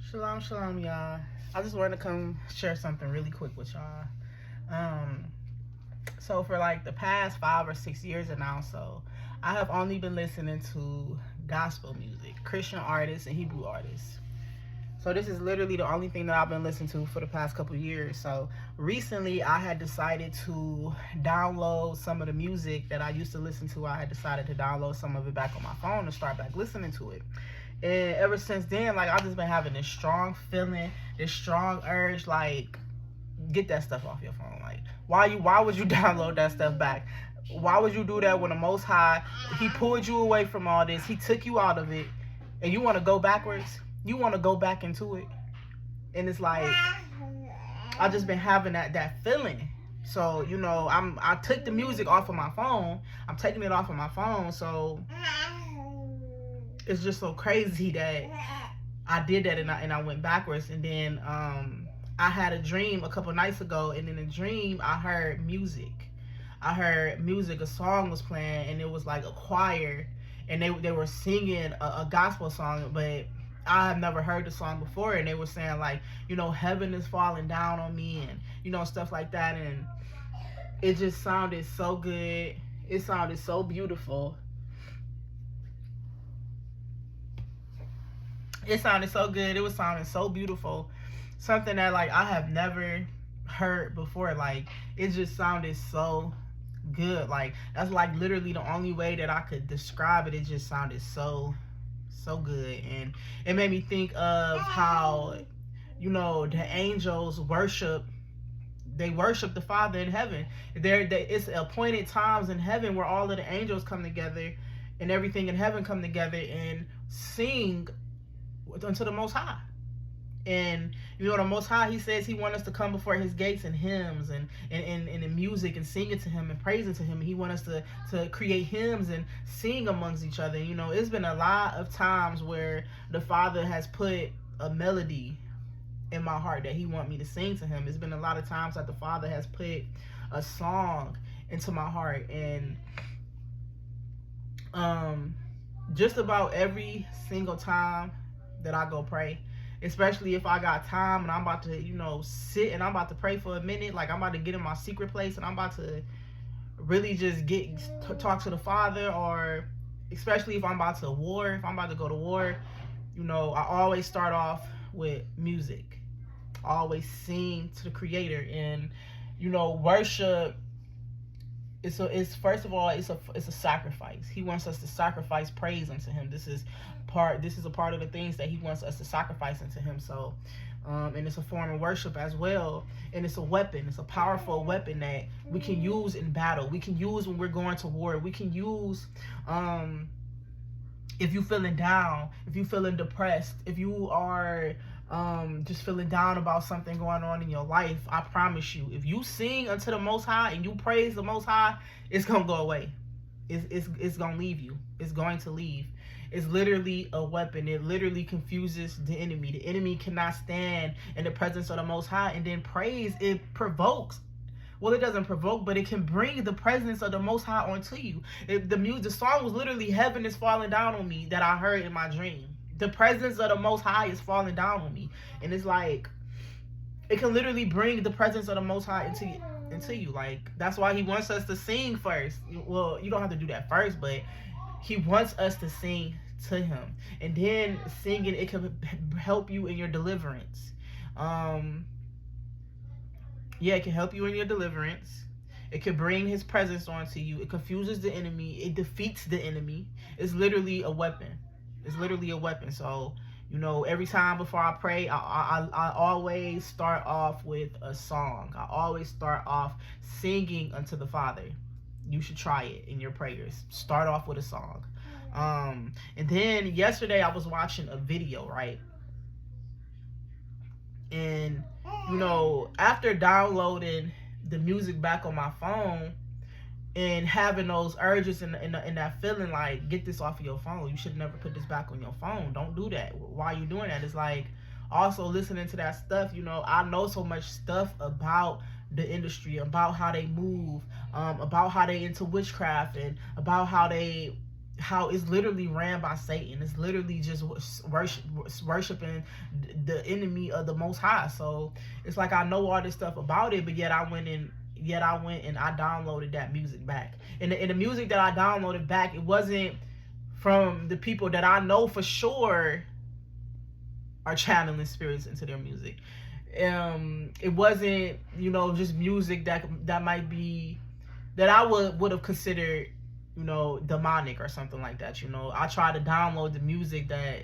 Shalom, shalom, y'all. I just wanted to come share something really quick with y'all. Um, so for like the past 5 or 6 years now, so I have only been listening to gospel music, Christian artists and Hebrew artists. So this is literally the only thing that I've been listening to for the past couple of years. So recently I had decided to download some of the music that I used to listen to. I had decided to download some of it back on my phone and start back listening to it. And ever since then, like, I've just been having this strong feeling, this strong urge, like, get that stuff off your phone. Like, why would you download that stuff back? Why would you do that when the Most High, He pulled you away from all this, He took you out of it, and you want to go backwards? You want to go back into it? And it's like, I've just been having that feeling. So, I took the music off of my phone. I'm taking it off of my phone, so it's just so crazy that I did that and I went backwards. And then I had a dream a couple nights ago, and in the dream I heard music. A song was playing, and it was like a choir, and they were singing a gospel song, but I have never heard the song before, and they were saying like, heaven is falling down on me, and stuff like that, and it just sounded so good. It sounded so beautiful. It sounded so good. It was sounding so beautiful. Something that like I have never heard before. Like, it just sounded so good. Like, that's like literally the only way that I could describe it. It just sounded so good. And it made me think of how, the angels worship the Father in heaven. It's appointed times in heaven where all of the angels come together and everything in heaven come together and sing unto the Most High. And the Most High, He says He wants us to come before His gates in hymns and in music and singing to Him and praising to Him. He wants us to create hymns and sing amongst each other. It's been a lot of times where the Father has put a melody in my heart that He wants me to sing to Him. It's been a lot of times that the Father has put a song into my heart. And just about every single time that I go pray, especially if I got time and I'm about to, sit and I'm about to pray for a minute, like I'm about to get in my secret place and I'm about to really just talk to the Father, or especially if I'm about to go to war, I always start off with music. I always sing to the Creator, and worship. It's first of all, it's a sacrifice. He wants us to sacrifice praise unto Him. This is a part of the things that He wants us to sacrifice unto Him. So, and it's a form of worship as well. And it's a weapon. It's a powerful weapon that we can use in battle. We can use when we're going to war. We can use if you're feeling down, if you're feeling depressed, if you are just feeling down about something going on in your life. I promise you, if you sing unto the Most High and you praise the Most High, it's gonna go away. It's gonna leave you. It's going to leave. It's literally a weapon. It literally confuses the enemy. The enemy cannot stand in the presence of the Most High. And then praise, it provokes. Well, it doesn't provoke, but it can bring the presence of the Most High onto you. The song was literally "Heaven is Falling Down on Me" that I heard in my dream. The presence of the Most High is falling down on me. And it's like, it can literally bring the presence of the Most High into you. Like, that's why He wants us to sing first. Well, you don't have to do that first, but He wants us to sing to Him. And then singing, it can help you in your deliverance. It can help you in your deliverance. It can bring His presence onto you. It confuses the enemy. It defeats the enemy. It's literally a weapon. It's literally a weapon. So, every time before I pray, I always start off with a song. I always start off singing unto the Father. You should try it in your prayers. Start off with a song. And then yesterday I was watching a video, right? And, after downloading the music back on my phone, and having those urges and that feeling like, get this off of your phone. You should never put this back on your phone. Don't do that. Why are you doing that? It's like, also listening to that stuff, I know so much stuff about the industry, about how they move, about how they into witchcraft, and about how they how it's literally ran by Satan. It's literally just worshiping the enemy of the Most High. So it's like I know all this stuff about it, but yet I went and I downloaded that music back. And the music that I downloaded back, it wasn't from the people that I know for sure are channeling spirits into their music. It wasn't, just music that might be, that I would have considered, demonic or something like that. I try to download the music that,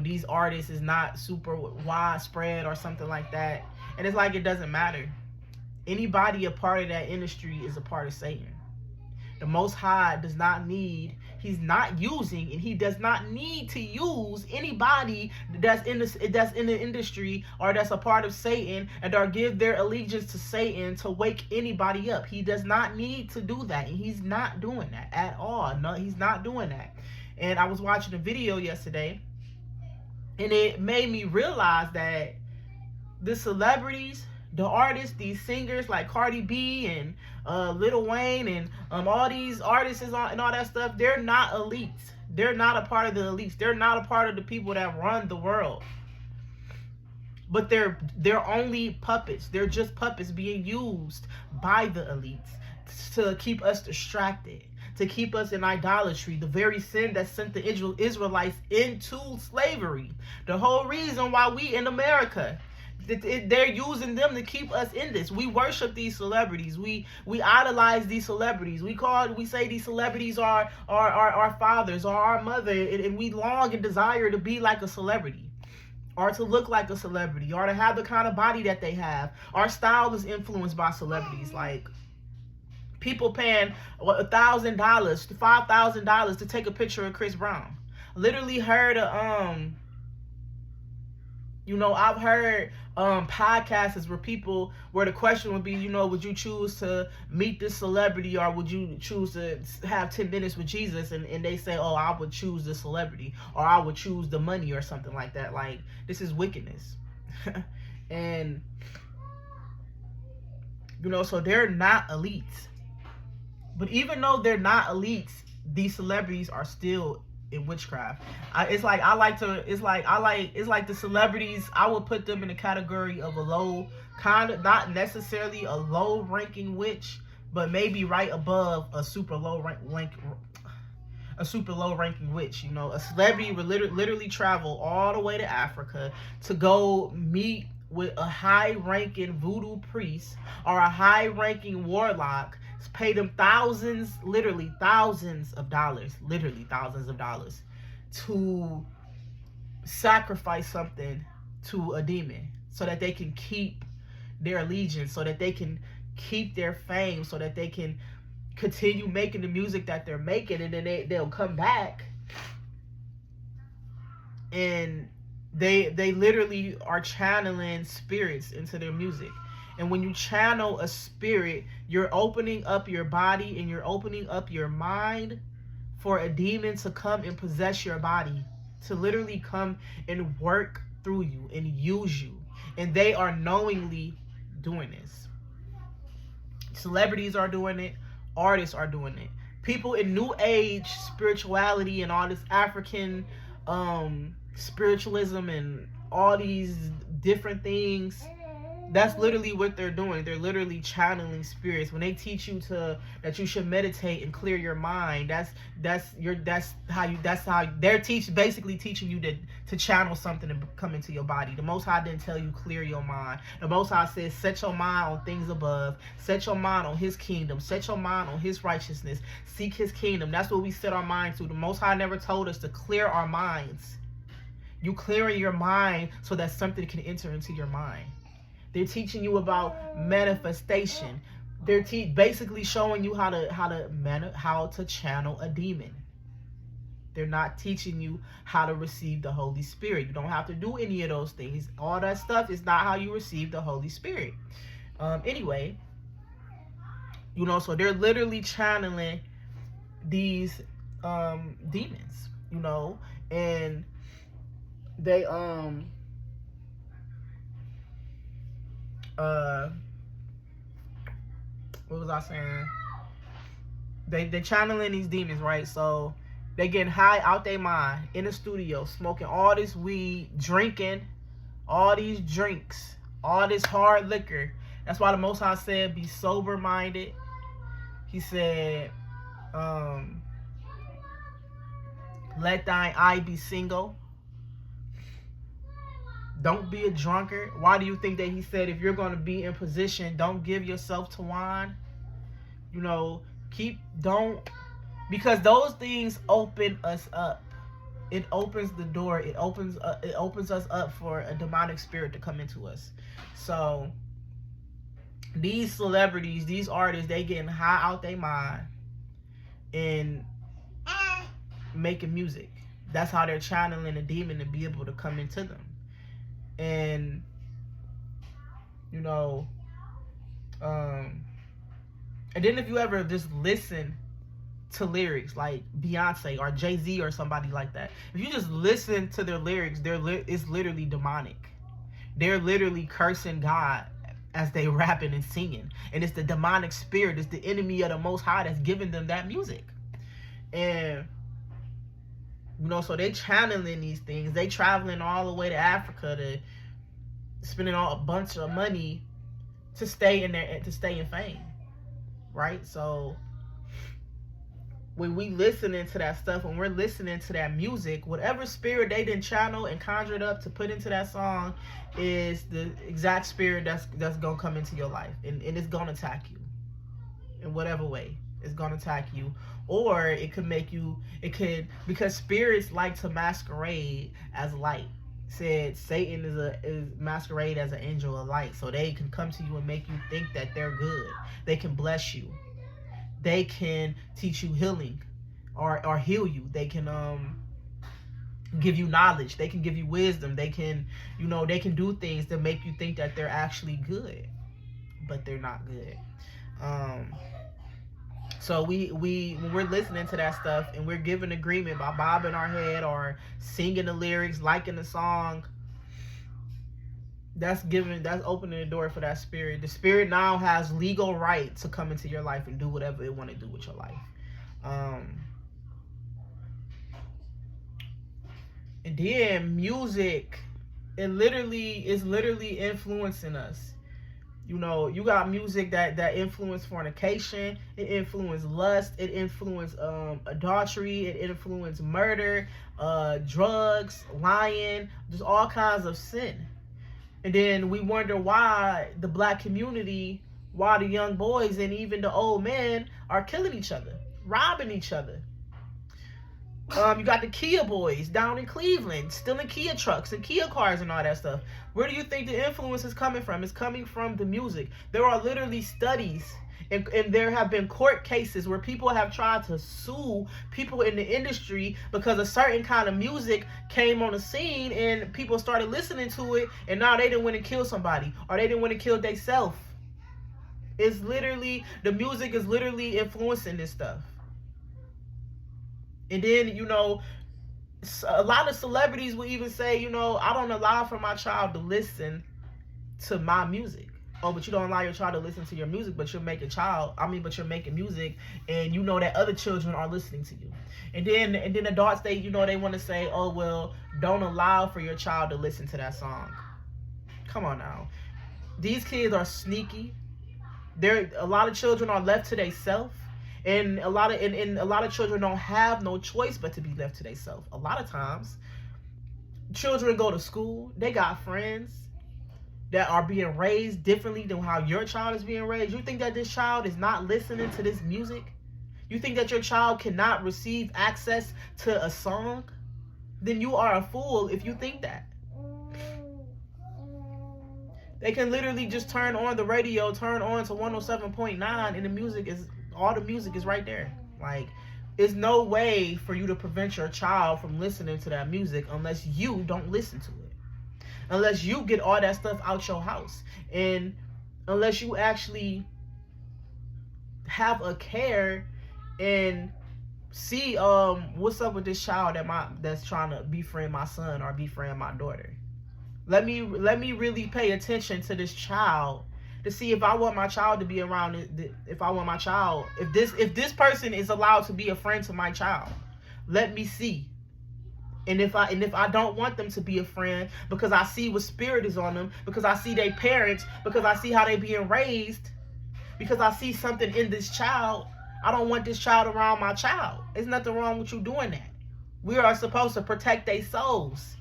these artists is not super widespread or something like that. And it's like, it doesn't matter. Anybody a part of that industry is a part of Satan. The Most High does not need, he's not using, and he does not need to use anybody that's in the industry or that's a part of Satan and or give their allegiance to Satan to wake anybody up. He does not need to do that, and he's not doing that at all. No, he's not doing that. And I was watching a video yesterday, and it made me realize that the celebrities, the artists, these singers like Cardi B and Lil Wayne and all these artists and all that stuff, they're not elites. They're not a part of the elites. They're not a part of the people that run the world. But they're only puppets. They're just puppets being used by the elites to keep us distracted, to keep us in idolatry, the very sin that sent the Israelites into slavery. The whole reason why we in America, they're using them to keep us in this. We worship these celebrities. We idolize these celebrities. We say these celebrities are our fathers or our mother, and we long and desire to be like a celebrity, or to look like a celebrity, or to have the kind of body that they have. Our style is influenced by celebrities. Like, people paying $1,000 to $5,000 to take a picture of Chris Brown. Literally heard I've heard podcasts where the question would be, would you choose to meet this celebrity, or would you choose to have 10 minutes with Jesus? And they say, oh, I would choose the celebrity, or I would choose the money, or something like that. Like, this is wickedness. And, so they're not elites. But even though they're not elites, these celebrities are still in witchcraft. It's like the celebrities, I would put them in the category of a low, kind of, not necessarily a low ranking witch, but maybe right above a super low ranking witch. A celebrity would literally travel all the way to Africa to go meet with a high ranking voodoo priest or a high ranking warlock, pay them literally thousands of dollars to sacrifice something to a demon so that they can keep their allegiance, so that they can keep their fame, so that they can continue making the music that they're making. And then they'll come back and they literally are channeling spirits into their music. And when you channel a spirit, you're opening up your body and you're opening up your mind for a demon to come and possess your body, to literally come and work through you and use you. And they are knowingly doing this. Celebrities are doing it. Artists are doing it. People in New Age spirituality and all this African spiritualism and all these different things, that's literally what they're doing. They're literally channeling spirits. When they teach you that you should meditate and clear your mind, that's how they're basically teaching you to channel something and come into your body. The Most High didn't tell you clear your mind. The Most High says set your mind on things above. Set your mind on His kingdom. Set your mind on His righteousness. Seek His kingdom. That's what we set our mind to. The Most High never told us to clear our minds. You clearing your mind so that something can enter into your mind. They're teaching you about manifestation. They're basically showing you how to channel a demon. They're not teaching you how to receive the Holy Spirit. You don't have to do any of those things. All that stuff is not how you receive the Holy Spirit. Anyway, so they're literally channeling these demons, and they what was I saying? They channeling these demons, right? So They getting high out their mind in the studio, smoking all this weed, drinking all these drinks, all this hard liquor. That's why the Most High said, be sober minded. He said, let thine eye be single. Don't be a drunkard. Why do you think that he said, if you're going to be in position, don't give yourself to wine? You know, because those things open us up. It opens the door. It opens us up for a demonic spirit to come into us. So these celebrities, these artists, they getting high out their mind and making music. That's how they're channeling a demon to be able to come into them. And you know, and then if you ever just listen to lyrics like Beyonce or Jay-Z or somebody like that, if you just listen to their lyrics, it's literally demonic. They're literally cursing God as they rapping and singing, and it's the demonic spirit, it's the enemy of the Most High that's giving them that music. And you know, so they channeling these things. They traveling all the way to Africa to spending a bunch of money to stay in there, to stay in fame, right? So when we listening to that stuff, when we're listening to that music, whatever spirit they didn't channel and conjured up to put into that song is the exact spirit that's gonna come into your life, and it's gonna attack you in whatever way. It's gonna attack you, or it could make you. It could, because spirits like to masquerade as light. Said Satan is masquerade as an angel of light, so they can come to you and make you think that they're good. They can bless you. They can teach you healing, or heal you. They can give you knowledge. They can give you wisdom. They can, you know, they can do things that make you think that they're actually good, but they're not good. So when we're listening to that stuff and we're giving agreement by bobbing our head or singing the lyrics, liking the song, that's opening the door for that spirit. The spirit now has legal right to come into your life and do whatever it want to do with your life. And then music, is literally influencing us. You know, you got music that influence fornication, it influence lust, it influence adultery, it influence murder, drugs, lying, just all kinds of sin. And then we wonder why the black community, why the young boys and even the old men are killing each other, robbing each other. You got the Kia boys down in Cleveland stealing Kia trucks and Kia cars and all that stuff. Where do you think the influence is coming from? It's coming from the music. There are literally studies and there have been court cases where people have tried to sue people in the industry because a certain kind of music came on the scene and people started listening to it, and now they didn't want to kill somebody or they didn't want to kill themselves. It's literally, the music is literally influencing this stuff. And then, you know, a lot of celebrities will even say, you know, I don't allow for my child to listen to my music. Oh, but you don't allow your child to listen to your music, but you're making music, and you know that other children are listening to you. And then adults, they want to say, oh, well, don't allow for your child to listen to that song. Come on now. These kids are sneaky. A lot of children are left to themselves. And a lot of children don't have no choice but to be left to themselves. A lot of times, children go to school. They got friends that are being raised differently than how your child is being raised. You think that this child is not listening to this music? You think that your child cannot receive access to a song? Then you are a fool if you think that. They can literally just turn on the radio, turn on to 107.9, and all the music is right there. Like, there's no way for you to prevent your child from listening to that music unless you don't listen to it. Unless you get all that stuff out your house. And unless you actually have a care and see what's up with this child that's trying to befriend my son or befriend my daughter. Let me really pay attention to this child to see if I want my child to be around. If this person is allowed to be a friend to my child, Let me see. And if I don't want them to be a friend because I see what spirit is on them, because I see their parents, because I see how they being raised, because I see something in this child, I don't want this child around my child. There's nothing wrong with you doing that. We are supposed to protect their souls.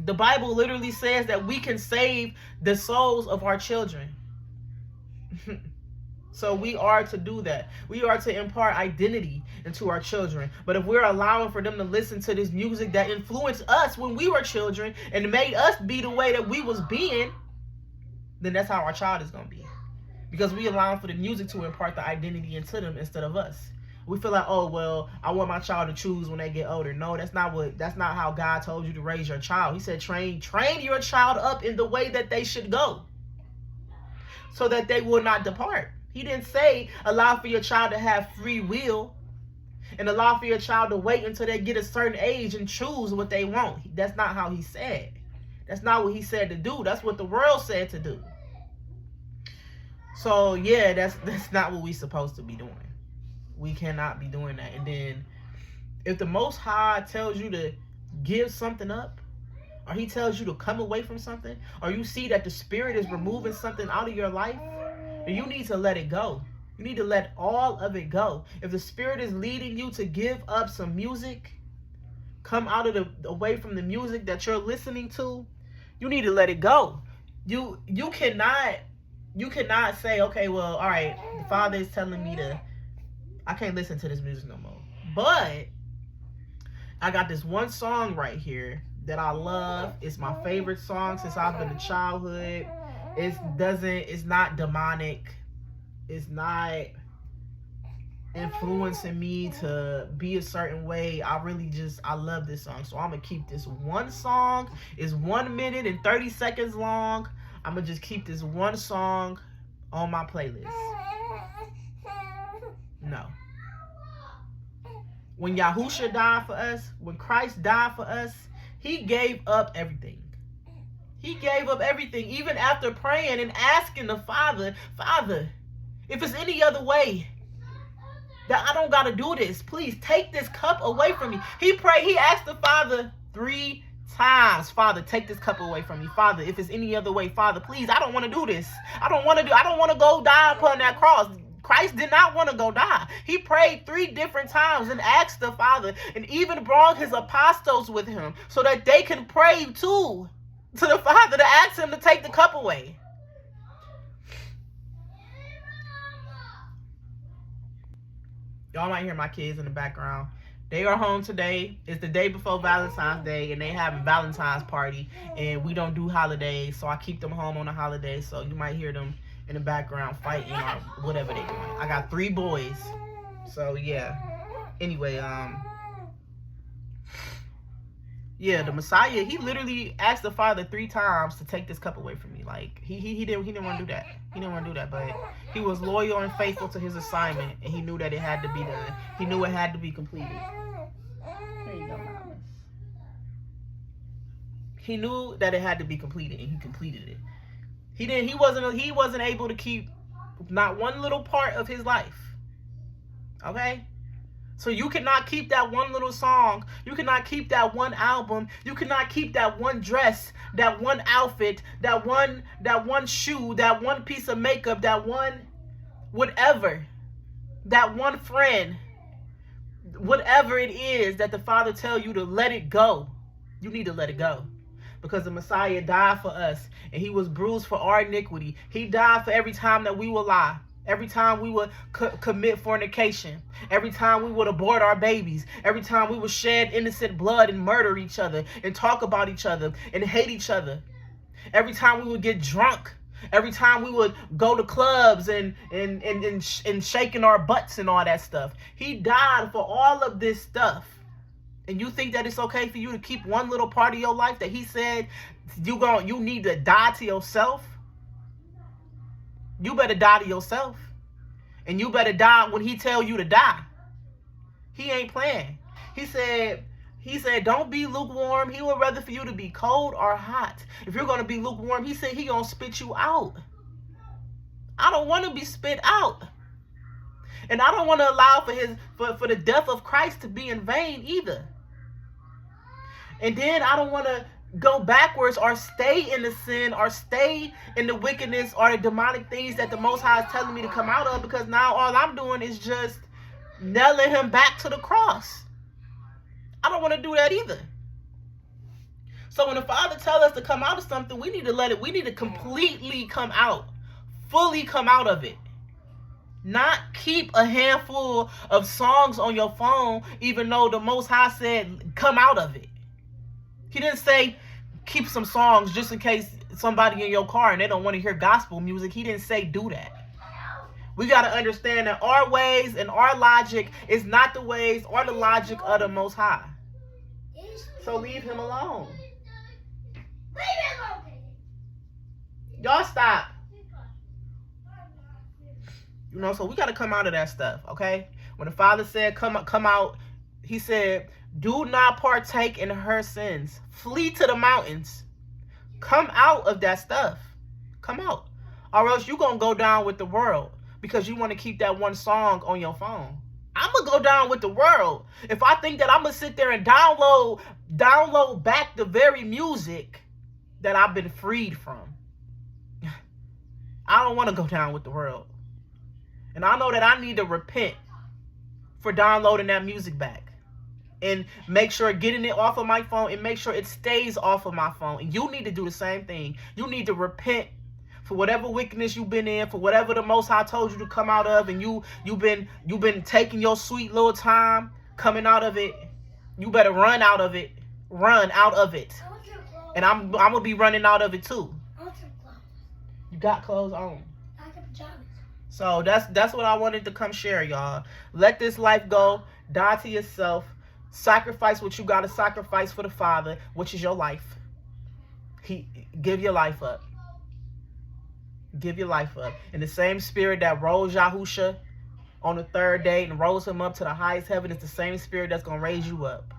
The Bible literally says that we can save the souls of our children. So we are to do that. We are to impart identity into our children. But if we're allowing for them to listen to this music that influenced us when we were children and made us be the way that we was being, then that's how our child is going to be. Because we allowing for the music to impart the identity into them instead of us. We feel like, oh, well, I want my child to choose when they get older. No, that's not how God told you to raise your child. He said, train your child up in the way that they should go, so that they will not depart. He didn't say allow for your child to have free will and allow for your child to wait until they get a certain age and choose what they want. That's not how he said. That's not what he said to do. That's what the world said to do. So yeah, that's not what we're supposed to be doing. We cannot be doing that. And then if the Most High tells you to give something up, or he tells you to come away from something, or you see that the spirit is removing something out of your life, then you need to let it go. You need to let all of it go. If the spirit is leading you to give up some music, come out of away from the music that you're listening to, you need to let it go. You cannot say, okay, well, all right, the Father is telling me I can't listen to this music no more. But I got this one song right here that I love. It's my favorite song since I've been in childhood. It's not demonic. It's not influencing me to be a certain way. I love this song. So I'm going to keep this one song. It's 1 minute and 30 seconds long. I'm going to just keep this one song on my playlist. No. When Yahusha died for us, when Christ died for us, he gave up everything. He gave up everything, even after praying and asking the Father, if it's any other way that I don't got to do this, please take this cup away from me. He asked the Father 3 times, Father, take this cup away from me. Father, if it's any other way, Father, please, I don't want to do this. I don't want to go die upon that cross. Christ did not want to go die. He prayed 3 different times and asked the Father, and even brought his apostles with him so that they can pray too to the Father to ask him to take the cup away. Y'all might hear my kids in the background. They are home today. It's the day before Valentine's Day, and they having Valentine's party, and we don't do holidays, so I keep them home on the holidays, so you might hear them in the background fighting or whatever they doing. I got 3 boys. So yeah. Anyway, yeah, the Messiah, he literally asked the Father 3 times to take this cup away from me. Like he didn't want to do that. He didn't want to do that, but he was loyal and faithful to his assignment, and he knew that it had to be done. He knew it had to be completed. There you go, Mama. He knew that it had to be completed, and he completed it. He wasn't able to keep not one little part of his life. Okay? So you cannot keep that one little song. You cannot keep that one album. You cannot keep that one dress, that one outfit, that one shoe, that one piece of makeup, that one whatever, that one friend, whatever it is that the Father tell you to let it go. You need to let it go. Because the Messiah died for us, and he was bruised for our iniquity. He died for every time that we will lie, every time we would commit fornication, every time we would abort our babies, every time we would shed innocent blood and murder each other and talk about each other and hate each other, every time we would get drunk, every time we would go to clubs and shaking our butts and all that stuff. He died for all of this stuff. And you think that it's okay for you to keep one little part of your life that he said you need to die to yourself? You better die to yourself. And you better die when he tell you to die. He ain't playing. He said, don't be lukewarm. He would rather for you to be cold or hot. If you're going to be lukewarm, he said he going to spit you out. I don't want to be spit out. And I don't want to allow for the death of Christ to be in vain either. And then I don't want to go backwards or stay in the sin or stay in the wickedness or the demonic things that the Most High is telling me to come out of, because now all I'm doing is just nailing him back to the cross. I don't want to do that either. So when the Father tells us to come out of something, we need to completely come out, fully come out of it. Not keep a handful of songs on your phone, even though the Most High said come out of it. He didn't say keep some songs just in case somebody in your car and they don't want to hear gospel music. He didn't say do that. We got to understand that our ways and our logic is not the ways or the logic of the Most High. So leave him alone. Y'all stop. You know, so we got to come out of that stuff, okay? When the Father said come out, he said, do not partake in her sins. Flee to the mountains. Come out of that stuff. Come out. Or else you're going to go down with the world because you want to keep that one song on your phone. I'm going to go down with the world. If I think that I'm going to sit there and download back the very music that I've been freed from. I don't want to go down with the world. And I know that I need to repent for downloading that music back. And make sure getting it off of my phone and make sure it stays off of my phone. And you need to do the same thing. You need to repent for whatever wickedness you've been in, for whatever the Most High told you to come out of, and you've been taking your sweet little time coming out of it. You better run out of it. Run out of it. And I'm gonna be running out of it too. You got clothes on. I got pajamas. So that's what I wanted to come share, y'all. Let this life go. Die to yourself. Sacrifice what you got to sacrifice for the Father, which is your life. Give your life up. Give your life up. In the same spirit that rose Yahusha on the third day and rose him up to the highest heaven, it's the same spirit that's going to raise you up.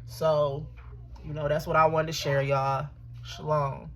So, you know, that's what I wanted to share, y'all. Shalom.